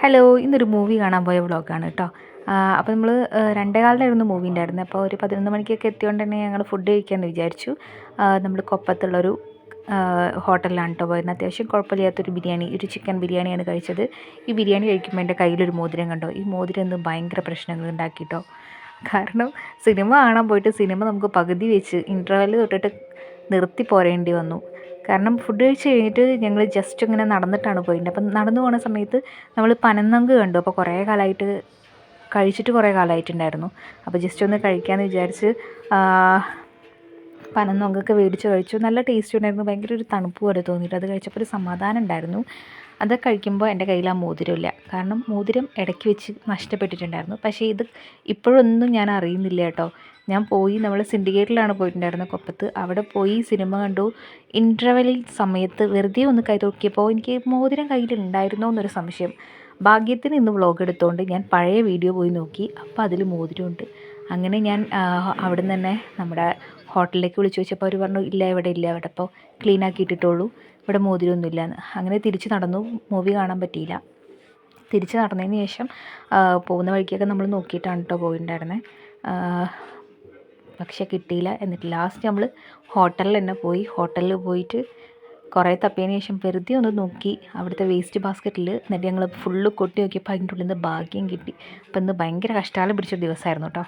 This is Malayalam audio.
ഹലോ, ഇന്നൊരു മൂവി കാണാൻ പോയ വ്ളോഗാണ് കേട്ടോ. അപ്പോൾ നമ്മൾ 2:15 മൂവി ഉണ്ടായിരുന്നത്. അപ്പോൾ ഒരു 11 മണിക്കൊക്കെ എത്തിയോണ്ട് തന്നെ ഞങ്ങൾ ഫുഡ് കഴിക്കാമെന്ന് വിചാരിച്ചു. നമ്മൾ കൊപ്പത്തുള്ളൊരു ഹോട്ടലിലാണ് കേട്ടോ പോയിരുന്നത്. അത്യാവശ്യം കുഴപ്പമില്ലാത്തൊരു ബിരിയാണി, ഒരു ചിക്കൻ ബിരിയാണിയാണ് കഴിച്ചത്. ഈ ബിരിയാണി കഴിക്കുമ്പോൾ എൻ്റെ കയ്യിലൊരു മോതിരം കണ്ടോ. ഈ മോതിരം ഇന്ന് ഭയങ്കര പ്രശ്നങ്ങൾ ഉണ്ടാക്കിട്ടോ. കാരണം സിനിമ കാണാൻ പോയിട്ട് സിനിമ നമുക്ക് പകുതി വെച്ച് ഇൻ്റർവെൽ തൊട്ടിട്ട് നിർത്തി പോരേണ്ടി വന്നു. കാരണം ഫുഡ് കഴിച്ച് കഴിഞ്ഞിട്ട് ഞങ്ങൾ ജസ്റ്റ് ഇങ്ങനെ നടന്നിട്ടാണ് പോയിട്ടുണ്ട്. അപ്പം നടന്നു പോകുന്ന സമയത്ത് നമ്മൾ പനന്നങ്ക് കണ്ടു. അപ്പോൾ കുറേ കാലമായിട്ട് കഴിച്ചിട്ട് കുറേ കാലമായിട്ടുണ്ടായിരുന്നു. അപ്പോൾ ജസ്റ്റ് ഒന്ന് കഴിക്കാമെന്ന് വിചാരിച്ച് പനന്നൊങ്കൊക്കെ മേടിച്ച് കഴിച്ചു. നല്ല ടേസ്റ്റ് ഉണ്ടായിരുന്നു. ഭയങ്കര ഒരു തണുപ്പ് പോലെ തോന്നിയിട്ട് അത് കഴിച്ചപ്പോൾ ഒരു സമാധാനം ഉണ്ടായിരുന്നു. അത് കഴിക്കുമ്പോൾ എൻ്റെ കയ്യിൽ ആ മോതിരമില്ല. കാരണം മോതിരം ഇടയ്ക്ക് വെച്ച് നഷ്ടപ്പെട്ടിട്ടുണ്ടായിരുന്നു. പക്ഷേ ഇത് ഇപ്പോഴൊന്നും ഞാൻ അറിയുന്നില്ല കേട്ടോ. ഞാൻ പോയി നമ്മൾ സിൻഡിക്കേറ്റിലാണ് പോയിട്ടുണ്ടായിരുന്നത് കൊപ്പത്ത്. അവിടെ പോയി സിനിമ കണ്ടു. ഇൻ്റർവെൽ സമയത്ത് വെറുതെ ഒന്ന് കൈ നോക്കിയപ്പോൾ എനിക്ക് മോതിരം കയ്യിലുണ്ടായിരുന്നോ എന്നൊരു സംശയം. ഭാഗ്യത്തിന് ഇന്ന് വ്ളോഗ് എടുത്തുകൊണ്ട് ഞാൻ പഴയ വീഡിയോ പോയി നോക്കി. അപ്പോൾ അതിൽ മോതിരമുണ്ട്. അങ്ങനെ ഞാൻ അവിടെ നിന്ന് തന്നെ നമ്മുടെ ഹോട്ടലിലേക്ക് വിളിച്ചു ചോദിച്ചപ്പോൾ അവർ പറഞ്ഞു ഇല്ല, ഇവിടെ ഇല്ല, ഇവിടെ ഇപ്പോൾ ക്ലീൻ ആക്കി ഇട്ടിട്ടുള്ളൂ, ഇവിടെ മോതിരമൊന്നുമില്ല എന്ന്. അങ്ങനെ തിരിച്ച് നടന്നു. മൂവി കാണാൻ പറ്റിയില്ല. തിരിച്ച് നടന്നതിന് ശേഷം പോകുന്ന വഴിക്കൊക്കെ നമ്മൾ നോക്കിയിട്ടാണ് കേട്ടോ പോയിട്ടുണ്ടായിരുന്നത്. പക്ഷെ കിട്ടിയില്ല. എന്നിട്ട് ലാസ്റ്റ് നമ്മൾ ഹോട്ടലിൽ തന്നെ പോയി. ഹോട്ടലിൽ പോയിട്ട് കുറേ തപ്പിയതിന് ശേഷം വെറുതെ ഒന്ന് നോക്കി അവിടുത്തെ വേസ്റ്റ് ബാസ്ക്കറ്റിൽ. എന്നിട്ട് ഞങ്ങൾ ഫുള്ള് കൊട്ടി നോക്കിയപ്പോൾ അതിൻ്റെ ഉള്ളിൽ നിന്ന് ഭാഗ്യം കിട്ടി. അപ്പം ഇന്ന് ഭയങ്കര കഷ്ടകാലം പിടിച്ച ദിവസമായിരുന്നു കേട്ടോ.